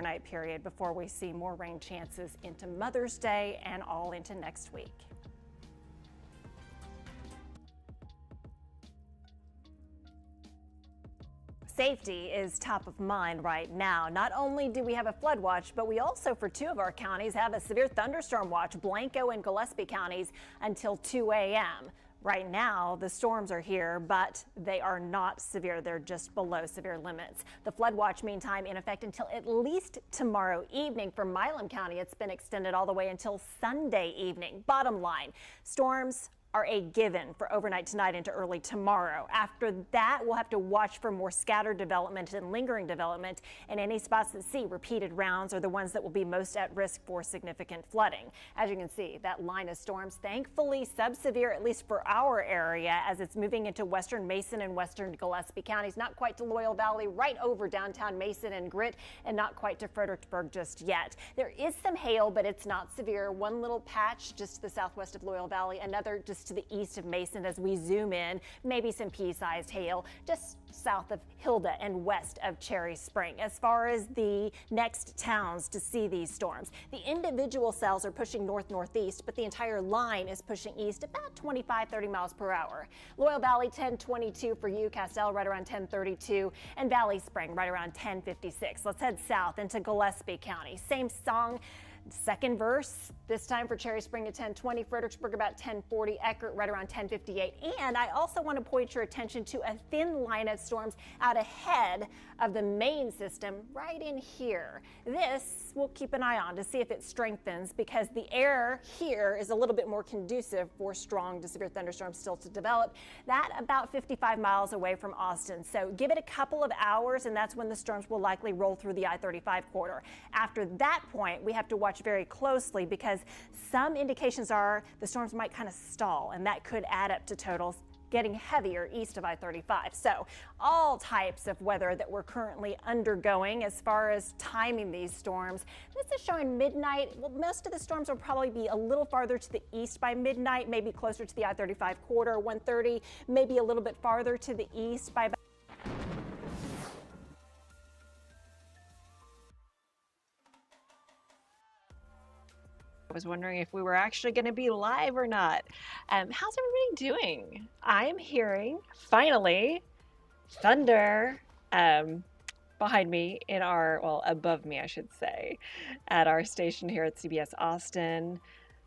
overnight period before we see more rain chances into Mother's Day and all into next week. Safety is top of mind right now. Not only do we have a flood watch, but we also, for 2 of our counties, have a severe thunderstorm watch, Blanco and Gillespie counties, until 2 a.m. Right now, the storms are here, but they are not severe. They're just below severe limits. The flood watch, meantime, in effect until at least tomorrow evening. For Milam County, it's been extended all the way until Sunday evening. Bottom line, storms are a given for overnight tonight into early tomorrow. After that, we'll have to watch for more scattered development and lingering development, and any spots that see repeated rounds are the ones that will be most at risk for significant flooding. As you can see, that line of storms, thankfully sub-severe, at least for our area, as it's moving into western Mason and western Gillespie counties, not quite to Loyal Valley, right over downtown Mason and Grit, and not quite to Fredericksburg just yet. There is some hail, but it's not severe. One little patch just to the southwest of Loyal Valley, another just to the east of Mason as we zoom in, maybe some pea-sized hail just south of Hilda and west of Cherry Spring. As far as the next towns to see these storms, the individual cells are pushing north-northeast, but the entire line is pushing east about 25-30 miles per hour. Loyal Valley 1022 for you, Castell right around 1032, and Valley Spring right around 1056. Let's head south into Gillespie County. Same song. Second verse, this time for Cherry Spring at 1020, Fredericksburg about 1040, Eckert right around 1058. And I also want to point your attention to a thin line of storms out ahead of the main system right in here. This we'll keep an eye on to see if it strengthens, because the air here is a little bit more conducive for strong to severe thunderstorms still to develop. That about 55 miles away from Austin. So give it a couple of hours and that's when the storms will likely roll through the I-35 corridor. After that point, we have to watch very closely, because some indications are the storms might kind of stall, and that could add up to totals getting heavier east of I-35. So all types of weather that we're currently undergoing as far as timing these storms. This is showing midnight. Well, most of the storms will probably be a little farther to the east by midnight, maybe closer to the I-35 corridor, 1:30, maybe a little bit farther to the east by about I was wondering if we were actually going to be live or not. How's everybody doing? I'm hearing, finally, thunder behind me in our, well, above me, I should say, at our station here at CBS Austin.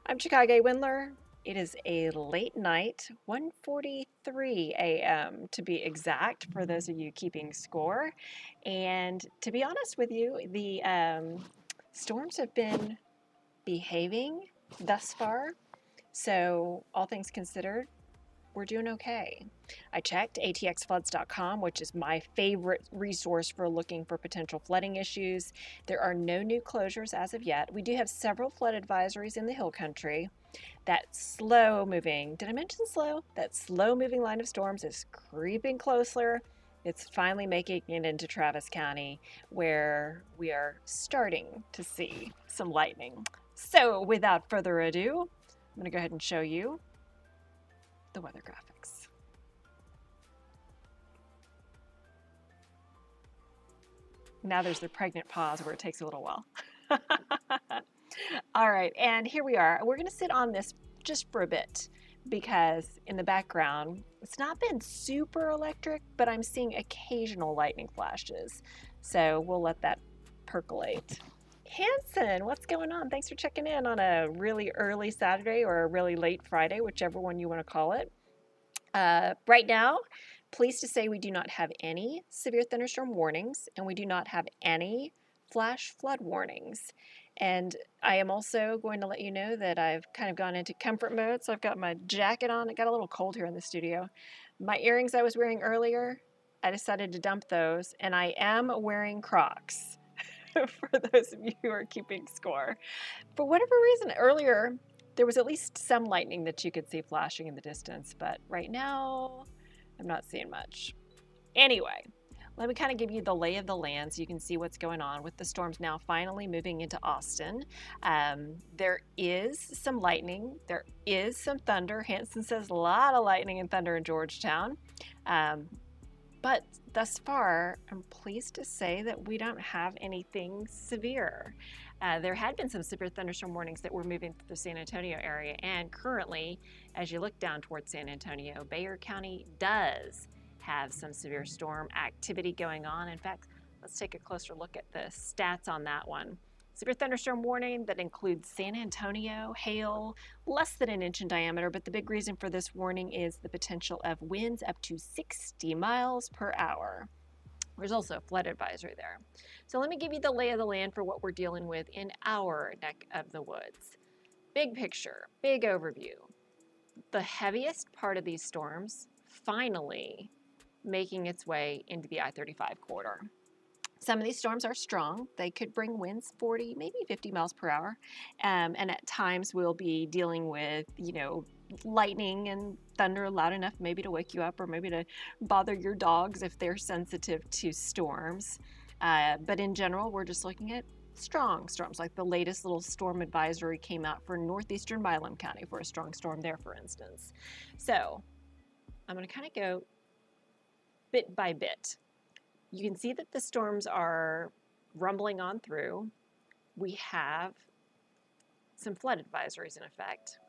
I'm Chicago Windler. It is a late night, 1:43 a.m. to be exact, for those of you keeping score. And to be honest with you, the storms have been behaving thus far, so all things considered, we're doing okay. I checked atxfloods.com, which is my favorite resource for looking for potential flooding issues. There are no new closures as of yet. We do have several flood advisories in the Hill Country. That slow moving, did I mention slow? That slow moving line of storms is creeping closer. It's finally making it into Travis County, where we are starting to see some lightning. So without further ado, I'm going to go ahead and show you the weather graphics. Now there's the pregnant pause where it takes a little while. All right, and here we are. We're going to sit on this just for a bit, because in the background, it's not been super electric, but I'm seeing occasional lightning flashes. So we'll let that percolate. Hanson, what's going on? Thanks for checking in on a really early Saturday or a really late Friday, whichever one you want to call it. Right now, pleased to say we do not have any severe thunderstorm warnings, and we do not have any flash flood warnings. And I am also going to let you know that I've kind of gone into comfort mode, so I've got my jacket on. It got a little cold here in the studio. My earrings I was wearing earlier, I decided to dump those, and I am wearing Crocs. For those of you who are keeping score. For whatever reason, earlier, there was at least some lightning that you could see flashing in the distance, but right now, I'm not seeing much. Anyway, let me kind of give you the lay of the land so you can see what's going on with the storms now finally moving into Austin. There is some lightning. There is some thunder. Hanson says a lot of lightning and thunder in Georgetown. But thus far, I'm pleased to say that we don't have anything severe. There had been some severe thunderstorm warnings that were moving through the San Antonio area, and currently, as you look down towards San Antonio, Bexar County does have some severe storm activity going on. In fact, let's take a closer look at the stats on that one. Severe thunderstorm warning that includes San Antonio, hail, less than an inch in diameter, but the big reason for this warning is the potential of winds up to 60 miles per hour. There's also a flood advisory there. So let me give you the lay of the land for what we're dealing with in our neck of the woods. Big picture, big overview. The heaviest part of these storms finally making its way into the I-35 corridor. Some of these storms are strong. They could bring winds 40, maybe 50 miles per hour. And at times we'll be dealing with, lightning and thunder loud enough maybe to wake you up or maybe to bother your dogs if they're sensitive to storms. But in general, we're just looking at strong storms, like the latest little storm advisory came out for northeastern Milam County for a strong storm there, for instance. So I'm going to kind of go bit by bit. You can see that the storms are rumbling on through. We have some flood advisories in effect.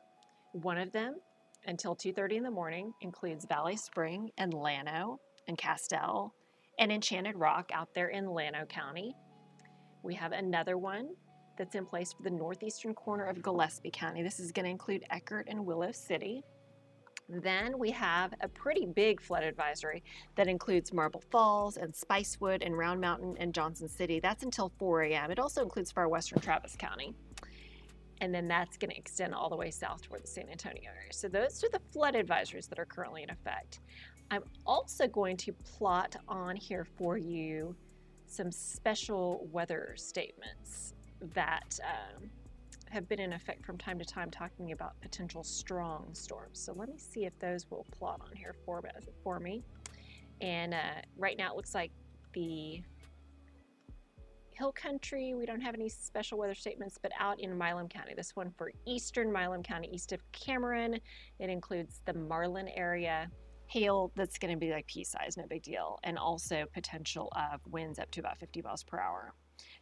One of them, until 2:30 in the morning, includes Valley Spring and Llano and Castell and Enchanted Rock out there in Llano County. We have another one that's in place for the northeastern corner of Gillespie County. This is going to include Eckert and Willow City. Then we have a pretty big flood advisory that includes Marble Falls and Spicewood and Round Mountain and Johnson City. That's until 4 a.m. It also includes far western Travis County. And then that's going to extend all the way south toward the San Antonio area. So those are the flood advisories that are currently in effect. I'm also going to plot on here for you some special weather statements that have been in effect from time to time, talking about potential strong storms. So let me see if those will plot on here for me. And right now it looks like the Hill Country, we don't have any special weather statements, but out in Milam County, this one for eastern Milam County, east of Cameron, it includes the Marlin area. Hail that's going to be like pea-sized, no big deal, and also potential of winds up to about 50 miles per hour.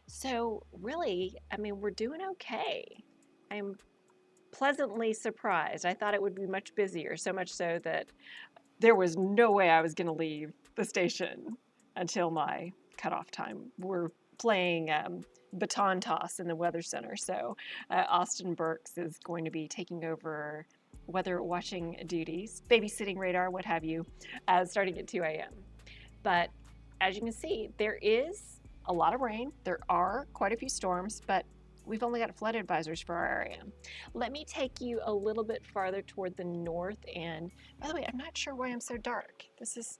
So really, I mean, we're doing okay. I'm pleasantly surprised. I thought it would be much busier, so much so that there was no way I was going to leave the station until my cutoff time. We're playing baton toss in the Weather Center, so Austin Burks is going to be taking over weather watching duties, babysitting radar, what have you, starting at 2 a.m. But as you can see, there is a lot of rain. There are quite a few storms, but we've only got flood advisories for our area. Let me take you a little bit farther toward the north. And by the way, I'm not sure why I'm so dark. This is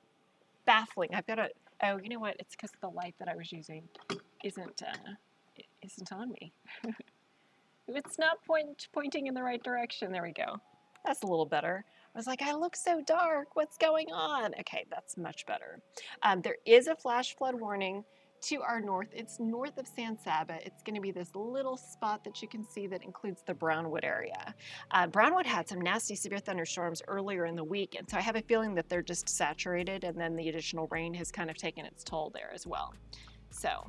baffling. I've got oh, you know what? It's because the light that I was using isn't on me. It's not pointing in the right direction. There we go. That's a little better. I was like, I look so dark. What's going on? Okay, that's much better. There is a flash flood warning to our north. It's north of San Saba. It's going to be this little spot that you can see that includes the Brownwood area. Brownwood had some nasty severe thunderstorms earlier in the week, and so I have a feeling that they're just saturated, and then the additional rain has kind of taken its toll there as well. So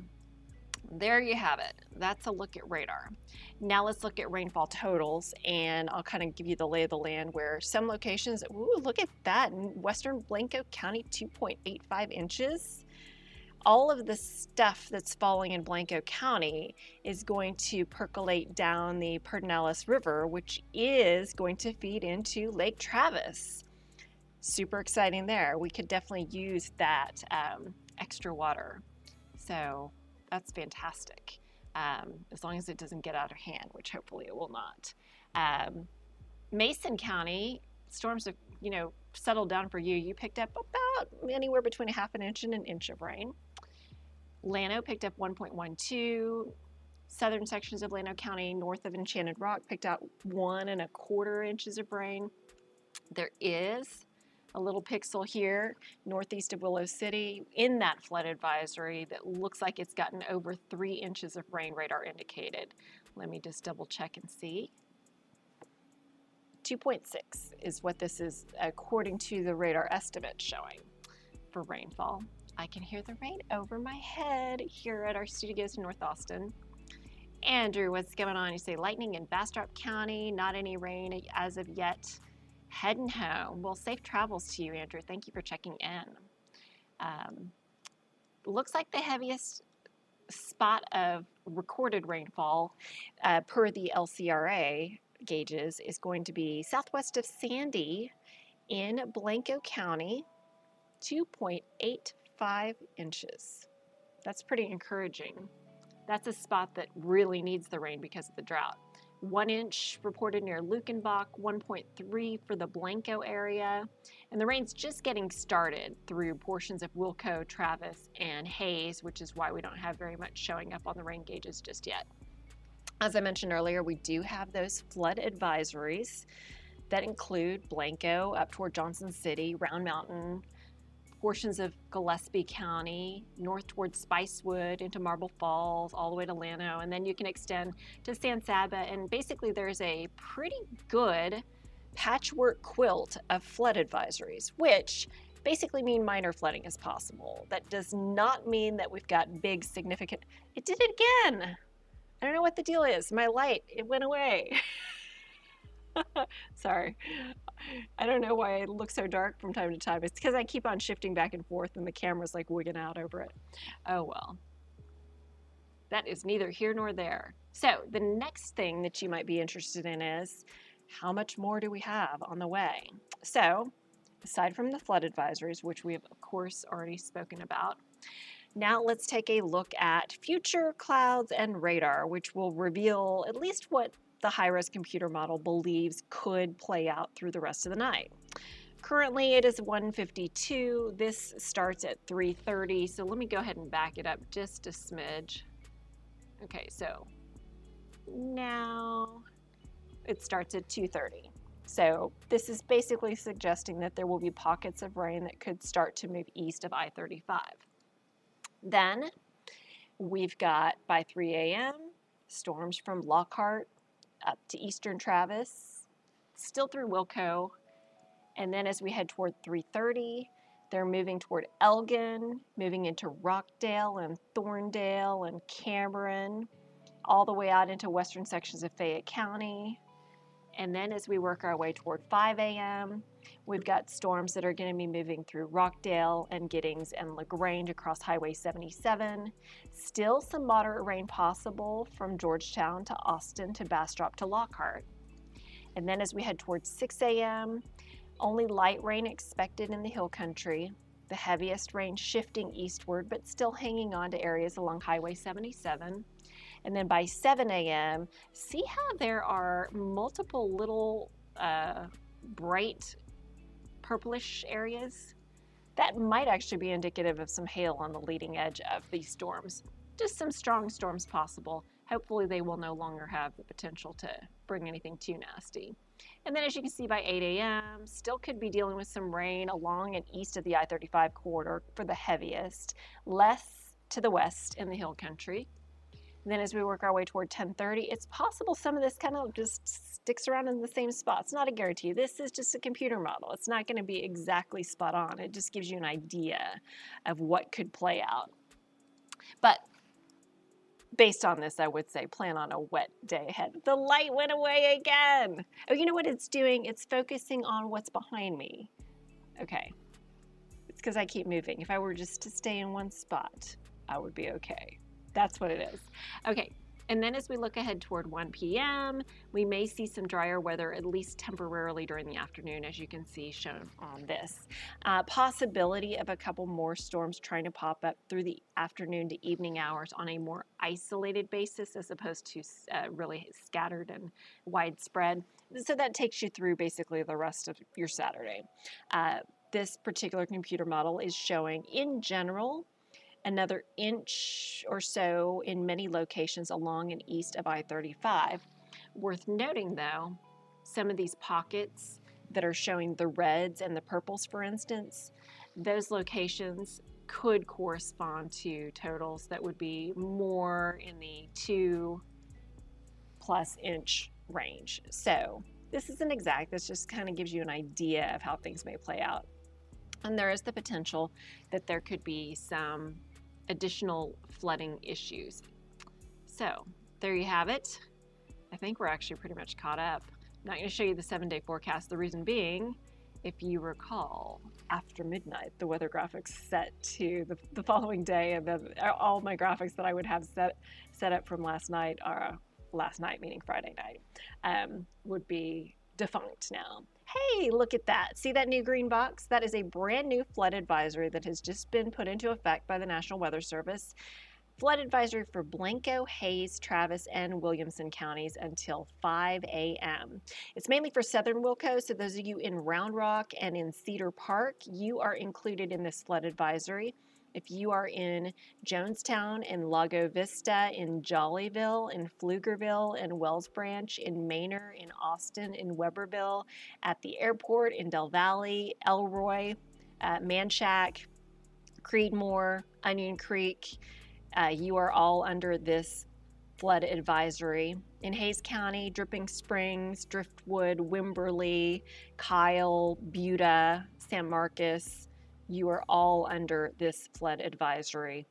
there you have it. That's a look at radar. Now let's look at rainfall totals, and I'll kind of give you the lay of the land where some locations, ooh, look at that. In western Blanco County, 2.85 inches. All of the stuff that's falling in Blanco County is going to percolate down the Pedernales River, which is going to feed into Lake Travis. Super exciting there. We could definitely use that extra water. So that's fantastic, as long as it doesn't get out of hand, which hopefully it will not. Mason County, storms have, settled down for you. You picked up about anywhere between a half an inch and an inch of rain. Llano picked up 1.12. Southern sections of Llano County, north of Enchanted Rock, picked out 1.25 inches of rain. There is a little pixel here northeast of Willow City in that flood advisory that looks like it's gotten over 3 inches of rain, radar indicated. Let me just double check and see. 2.6 is what this is according to the radar estimate showing for rainfall. I can hear the rain over my head here at our studios in North Austin. Andrew, what's going on? You say lightning in Bastrop County, not any rain as of yet. Heading home. Well, safe travels to you, Andrew. Thank you for checking in. Looks like the heaviest spot of recorded rainfall per the LCRA gauges is going to be southwest of Sandy in Blanco County, 2.85 inches. That's pretty encouraging. That's a spot that really needs the rain because of the drought. 1 inch reported near Lukenbach, 1.3 for the Blanco area. And the rain's just getting started through portions of Wilco, Travis, and Hayes, which is why we don't have very much showing up on the rain gauges just yet. As I mentioned earlier, we do have those flood advisories that include Blanco up toward Johnson City, Round Mountain, portions of Gillespie County, north towards Spicewood into Marble Falls, all the way to Llano, and then you can extend to San Saba, and basically there's a pretty good patchwork quilt of flood advisories, which basically mean minor flooding is possible. That does not mean that we've got big significant... It did it again! I don't know what the deal is. My light, it went away. Sorry. I don't know why it looks so dark from time to time. It's because I keep on shifting back and forth and the camera's like wigging out over it. Oh well. That is neither here nor there. So the next thing that you might be interested in is how much more do we have on the way? So aside from the flood advisories, which we have of course already spoken about, now let's take a look at future clouds and radar, which will reveal at least what the high-res computer model believes could play out through the rest of the night. Currently it is 1:52. This starts at 3:30, so let me go ahead and back it up just a smidge. Okay, so now it starts at 2:30. So this is basically suggesting that there will be pockets of rain that could start to move east of I-35. Then we've got by 3 a.m. storms from Lockhart up to eastern Travis, still through Wilco, and then as we head toward 3:30, they're moving toward Elgin, moving into Rockdale and Thorndale and Cameron, all the way out into western sections of Fayette County. And then as we work our way toward 5 a.m., we've got storms that are going to be moving through Rockdale and Giddings and LaGrange across Highway 77. Still some moderate rain possible from Georgetown to Austin to Bastrop to Lockhart. And then as we head towards 6 a.m., only light rain expected in the hill country. The heaviest rain shifting eastward, but still hanging on to areas along Highway 77. And then by 7 a.m., see how there are multiple little bright purplish areas? That might actually be indicative of some hail on the leading edge of these storms. Just some strong storms possible. Hopefully they will no longer have the potential to bring anything too nasty. And then as you can see by 8 a.m., still could be dealing with some rain along and east of the I-35 corridor for the heaviest, less to the west in the hill country. And then as we work our way toward 10:30, it's possible some of this kind of just sticks around in the same spot. It's not a guarantee. This is just a computer model. It's not going to be exactly spot on. It just gives you an idea of what could play out. But based on this, I would say plan on a wet day ahead. The light went away again. Oh, you know what it's doing? It's focusing on what's behind me. Okay. It's because I keep moving. If I were just to stay in one spot, I would be okay. That's what it is. Okay, and then as we look ahead toward 1 p.m., we may see some drier weather, at least temporarily during the afternoon, as you can see shown on this. Possibility of a couple more storms trying to pop up through the afternoon to evening hours on a more isolated basis as opposed to really scattered and widespread. So that takes you through basically the rest of your Saturday. This particular computer model is showing, in general, another inch or so in many locations along and east of I-35. Worth noting, though, some of these pockets that are showing the reds and the purples, for instance, those locations could correspond to totals that would be more in the 2+ inch range. So this isn't exact. This just kind of gives you an idea of how things may play out. And there is the potential that there could be some additional flooding issues. So there you have it. I think we're actually pretty much caught up. I'm not going to show you the 7-day forecast. The reason being, if you recall, after midnight, the weather graphics set to the following day, and then all my graphics that I would have set up from last night, last night meaning Friday night, would be defunct now. Hey, look at that. See that new green box? That is a brand new flood advisory that has just been put into effect by the National Weather Service. Flood advisory for Blanco, Hayes, Travis, and Williamson counties until 5 a.m. It's mainly for southern Wilco, so those of you in Round Rock and in Cedar Park, you are included in this flood advisory. If you are in Jonestown, in Lago Vista, in Jollyville, in Pflugerville, in Wells Branch, in Manor, in Austin, in Weberville, at the airport, in Del Valle, Elroy, Manchac, Creedmoor, Onion Creek, you are all under this flood advisory. In Hayes County, Dripping Springs, Driftwood, Wimberley, Kyle, Buda, San Marcos, you are all under this flood advisory.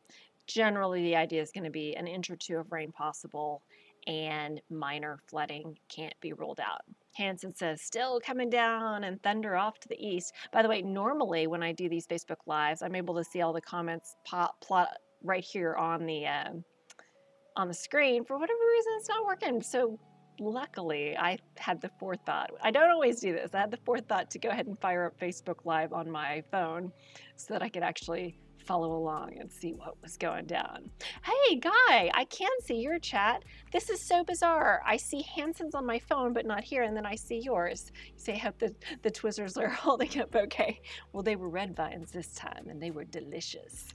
Generally, the idea is going to be an inch or two of rain possible, and minor flooding can't be ruled out. Hanson says, still coming down and thunder off to the east. By the way, normally when I do these Facebook Lives, I'm able to see all the comments plot right here on the screen. For whatever reason, it's not working. So luckily, I had the forethought. I don't always do this. I had the forethought to go ahead and fire up Facebook Live on my phone so that I could actually follow along and see what was going down. Hey, Guy, I can see your chat. This is so bizarre. I see Hanson's on my phone, but not here, and then I see yours. You say, I hope the Twizzlers are holding up okay. Well, they were red vines this time, and they were delicious.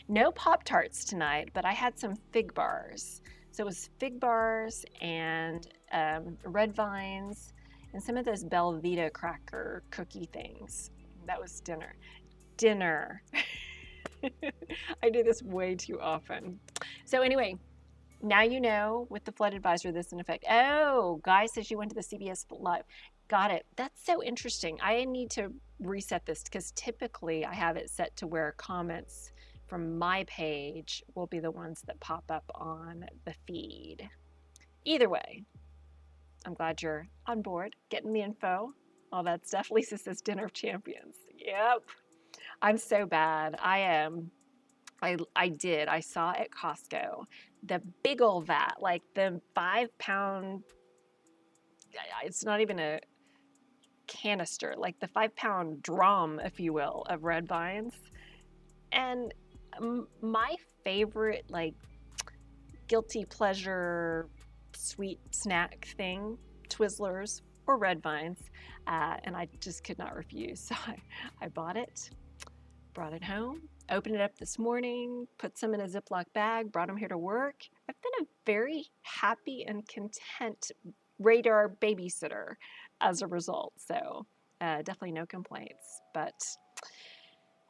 No Pop-Tarts tonight, but I had some fig bars. So it was fig bars and red vines and some of those Belvita cracker cookie things. That was dinner. I do this way too often. So anyway, now you know with the flood advisory this in effect. Oh, Guy says you went to the CBS Live. Got it. That's so interesting. I need to reset this because typically I have it set to where comments from my page will be the ones that pop up on the feed. Either way, I'm glad you're on board, getting the info, all that stuff. Lisa says Dinner of Champions. Yep. I'm so bad. I am. I saw at Costco the big old vat, like the 5-pound, it's not even a canister, like the 5-pound drum, if you will, of red vines. And my favorite, like, guilty pleasure sweet snack thing, Twizzlers or red vines, and I just could not refuse. So I bought it, brought it home, opened it up this morning, put some in a Ziploc bag, brought them here to work. I've been a very happy and content radar babysitter as a result. So definitely no complaints. But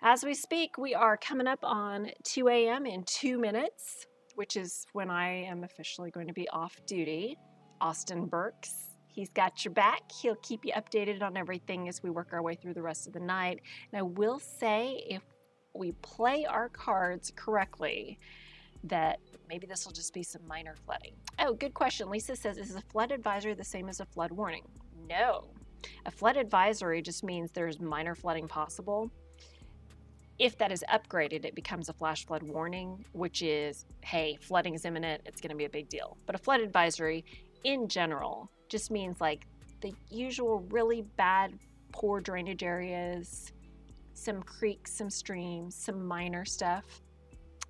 as we speak, we are coming up on 2 a.m. in 2 minutes, which is when I am officially going to be off duty. Austin Burks, he's got your back. He'll keep you updated on everything as we work our way through the rest of the night. And I will say, if we play our cards correctly, that maybe this will just be some minor flooding. Oh, good question. Lisa says, is a flood advisory the same as a flood warning? No. A flood advisory just means there's minor flooding possible. If that is upgraded, it becomes a flash flood warning, which is, hey, flooding is imminent, it's going to be a big deal. But a flood advisory, in general, just means like the usual really bad, poor drainage areas, some creeks, some streams, some minor stuff.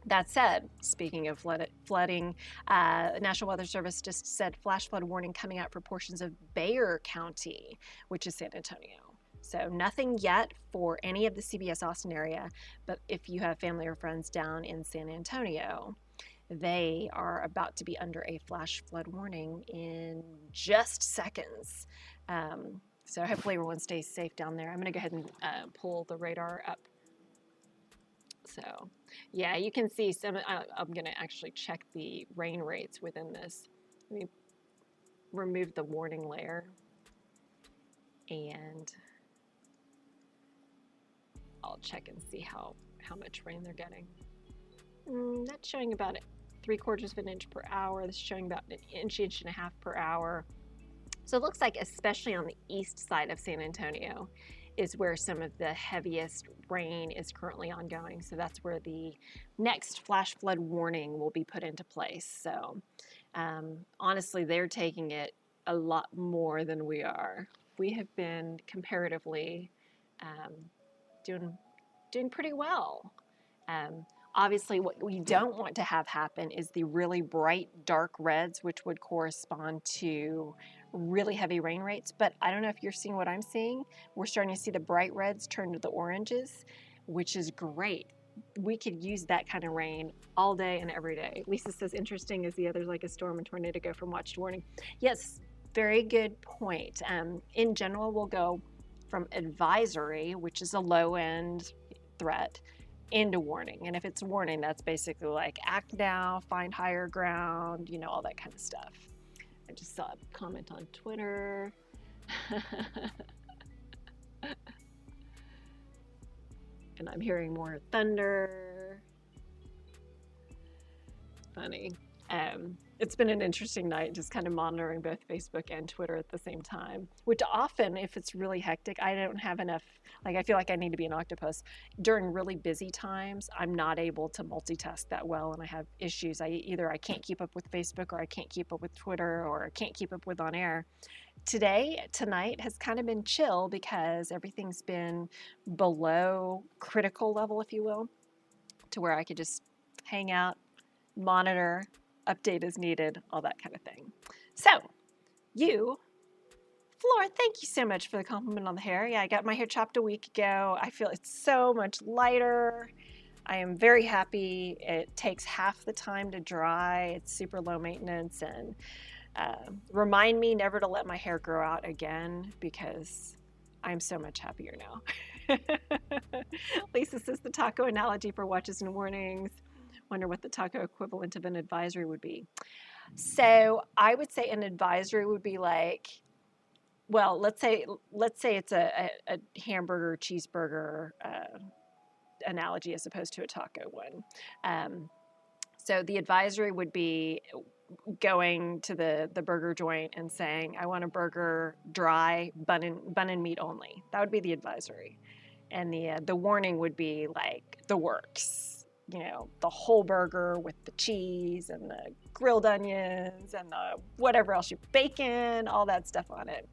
That said, speaking of flooding, National Weather Service just said flash flood warning coming out for portions of Bexar County, which is San Antonio. So nothing yet for any of the CBS Austin area, but if you have family or friends down in San Antonio, they are about to be under a flash flood warning in just seconds. So hopefully everyone stays safe down there. I'm going to go ahead and pull the radar up. So yeah, you can see some, I'm going to actually check the rain rates within this. Let me remove the warning layer and I'll check and see how much rain they're getting. That's showing about 3/4 of an inch per hour. This is showing about an inch and a half per hour. So it looks like, especially on the east side of San Antonio, is where some of the heaviest rain is currently ongoing. So that's where the next flash flood warning will be put into place. So honestly, they're taking it a lot more than we are. We have been comparatively doing pretty well. Obviously, what we don't want to have happen is the really bright dark reds, which would correspond to really heavy rain rates. But I don't know if you're seeing what I'm seeing. We're starting to see the bright reds turn to the oranges, which is great. We could use that kind of rain all day and every day. Lisa says, interesting as the others like a storm and tornado go from watch to warning. Yes, very good point. In general, we'll go from advisory, which is a low end threat, into warning. And if it's warning, that's basically like act now, find higher ground, all that kind of stuff. I just saw a comment on Twitter. And I'm hearing more thunder. Funny. It's been an interesting night just kind of monitoring both Facebook and Twitter at the same time, which often, if it's really hectic, I don't have enough, I feel like I need to be an octopus. During really busy times, I'm not able to multitask that well, and I have issues. Either I can't keep up with Facebook, or I can't keep up with Twitter, or I can't keep up with on air. Tonight has kind of been chill because everything's been below critical level, if you will, to where I could just hang out, monitor, update as needed, all that kind of thing. So, Flora, thank you so much for the compliment on the hair. Yeah, I got my hair chopped a week ago. I feel it's so much lighter. I am very happy. It takes half the time to dry. It's super low maintenance, and remind me never to let my hair grow out again because I'm so much happier now. Lisa says the taco analogy for watches and warnings. Wonder what the taco equivalent of an advisory would be. So I would say an advisory would be like, well, let's say it's a hamburger, cheeseburger analogy as opposed to a taco one. So the advisory would be going to the burger joint and saying, I want a burger dry, bun and meat only. That would be the advisory. And the warning would be like the works. The whole burger with the cheese and the grilled onions and the whatever else, bacon, all that stuff on it.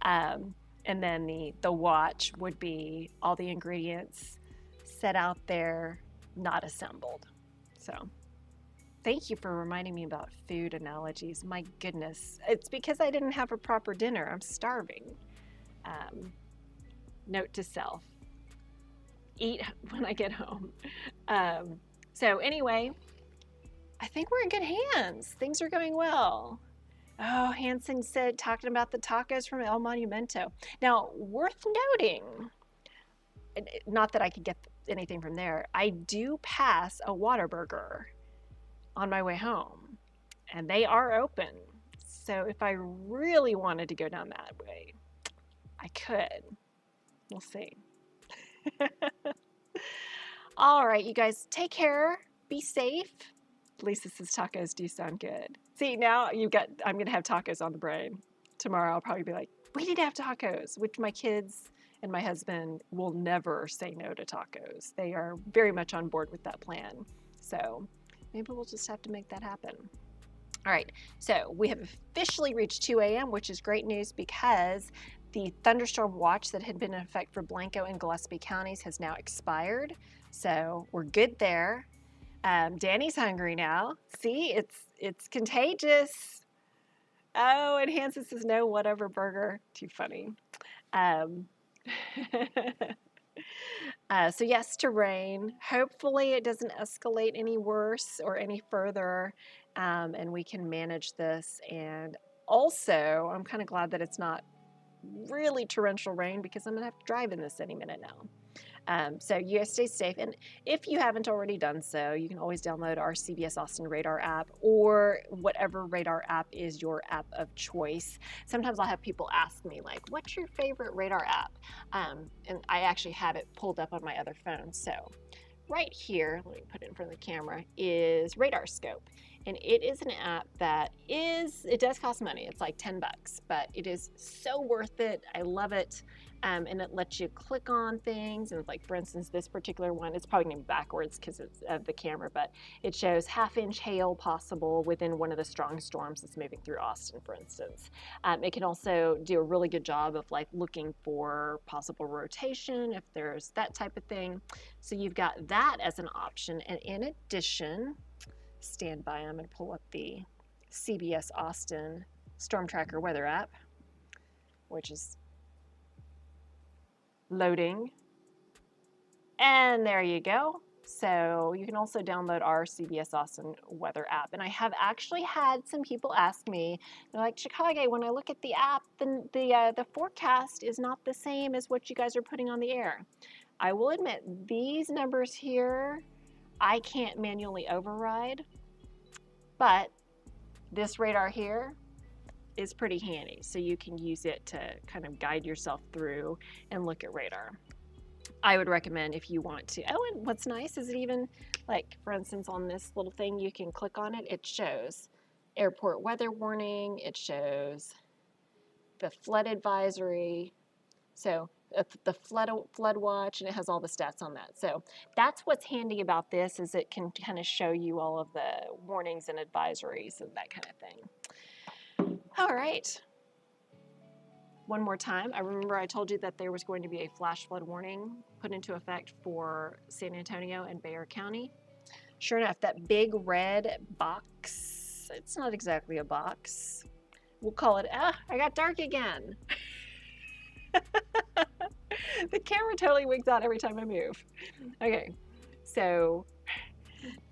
And then the watch would be all the ingredients set out there, not assembled. So thank you for reminding me about food analogies. My goodness, it's because I didn't have a proper dinner. I'm starving. Note to self. Eat when I get home. So anyway, I think we're in good hands. Things are going well. Oh, Hanson said, talking about the tacos from El Monumento. Now, worth noting, not that I could get anything from there, I do pass a Whataburger on my way home, and they are open. So if I really wanted to go down that way, I could. We'll see. All right, you guys, take care. Be safe. Lisa says tacos do sound good. See, now I'm going to have tacos on the brain. Tomorrow I'll probably be like, we need to have tacos, which my kids and my husband will never say no to tacos. They are very much on board with that plan. So maybe we'll just have to make that happen. All right, so we have officially reached 2 a.m., which is great news because the thunderstorm watch that had been in effect for Blanco and Gillespie counties has now expired. So we're good there. Danny's hungry now. See, it's contagious. Oh, and Hanson says no, whatever burger. Too funny. So yes to rain. Hopefully it doesn't escalate any worse or any further, and we can manage this. And also, I'm kind of glad that it's not really torrential rain because I'm going to have to drive in this any minute now. So you guys stay safe. And if you haven't already done so, you can always download our CBS Austin radar app or whatever radar app is your app of choice. Sometimes I'll have people ask me, like, what's your favorite radar app? And I actually have it pulled up on my other phone. So right here, let me put it in front of the camera, is Radar Scope. And it is an app that it does cost money. It's like 10 bucks, but it is so worth it. I love it. And it lets you click on things. And like, for instance, this particular one, it's probably going to be backwards because it's of the camera, but it shows half-inch hail possible within one of the strong storms that's moving through Austin, for instance. It can also do a really good job of like looking for possible rotation if there's that type of thing. So you've got that as an option. And in addition, stand by, I'm going to pull up the CBS Austin Storm Tracker weather app, which is loading. And there you go. So you can also download our CBS Austin weather app. And I have actually had some people ask me, they're like, Chicago, when I look at the app, the forecast is not the same as what you guys are putting on the air. I will admit, these numbers here, I can't manually override, but this radar here is pretty handy. So you can use it to kind of guide yourself through and look at radar. I would recommend if you want to. Oh, and what's nice is it even, like, for instance, on this little thing, you can click on it. It shows airport weather warning. It shows the flood advisory. So the flood watch, and it has all the stats on that. So that's what's handy about this, is it can kind of show you all of the warnings and advisories and that kind of thing. All right. One more time, I remember I told you that there was going to be a flash flood warning put into effect for San Antonio and Bexar County. Sure enough, that big red box, it's not exactly a box. We'll call it, I got dark again. The camera totally wigs out every time I move. Okay, so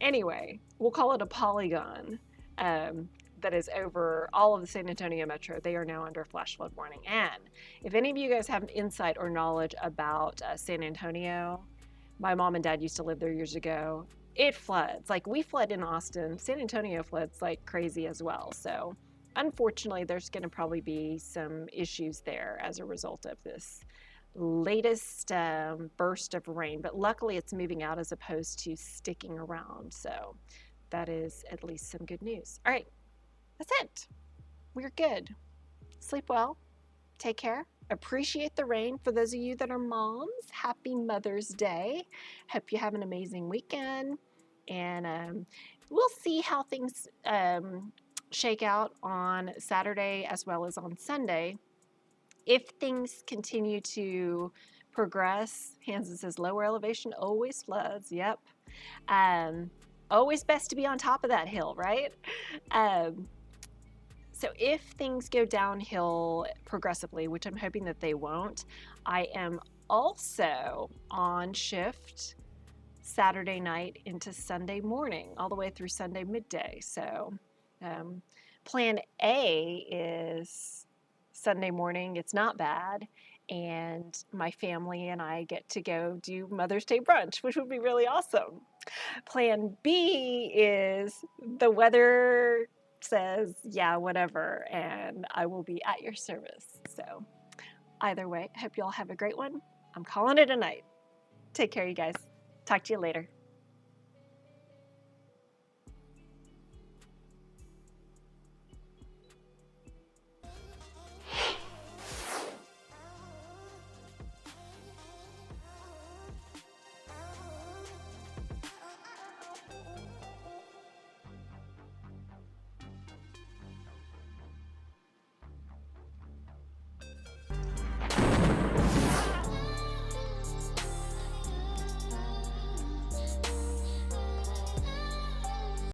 anyway, we'll call it a polygon. That is over all of the San Antonio metro. They are now under flash flood warning. And if any of you guys have insight or knowledge about San Antonio, my mom and dad used to live there years ago. It floods. Like, we flood in Austin. San Antonio floods like crazy as well. So unfortunately, there's going to probably be some issues there as a result of this latest burst of rain. But luckily, it's moving out as opposed to sticking around. So that is at least some good news. All right. That's it. We're good. Sleep well. Take care. Appreciate the rain. For those of you that are moms, happy Mother's Day. Hope you have an amazing weekend. And we'll see how things shake out on Saturday as well as on Sunday. If things continue to progress, Hansen says lower elevation always floods. Yep. Always best to be on top of that hill, right? So if things go downhill progressively, which I'm hoping that they won't, I am also on shift Saturday night into Sunday morning, all the way through Sunday midday. So plan A is Sunday morning. It's not bad. And my family and I get to go do Mother's Day brunch, which would be really awesome. Plan B is the weather says, yeah, whatever, and I will be at your service. So either way, I hope you all have a great one. I'm calling it a night. Take care, you guys. Talk to you later.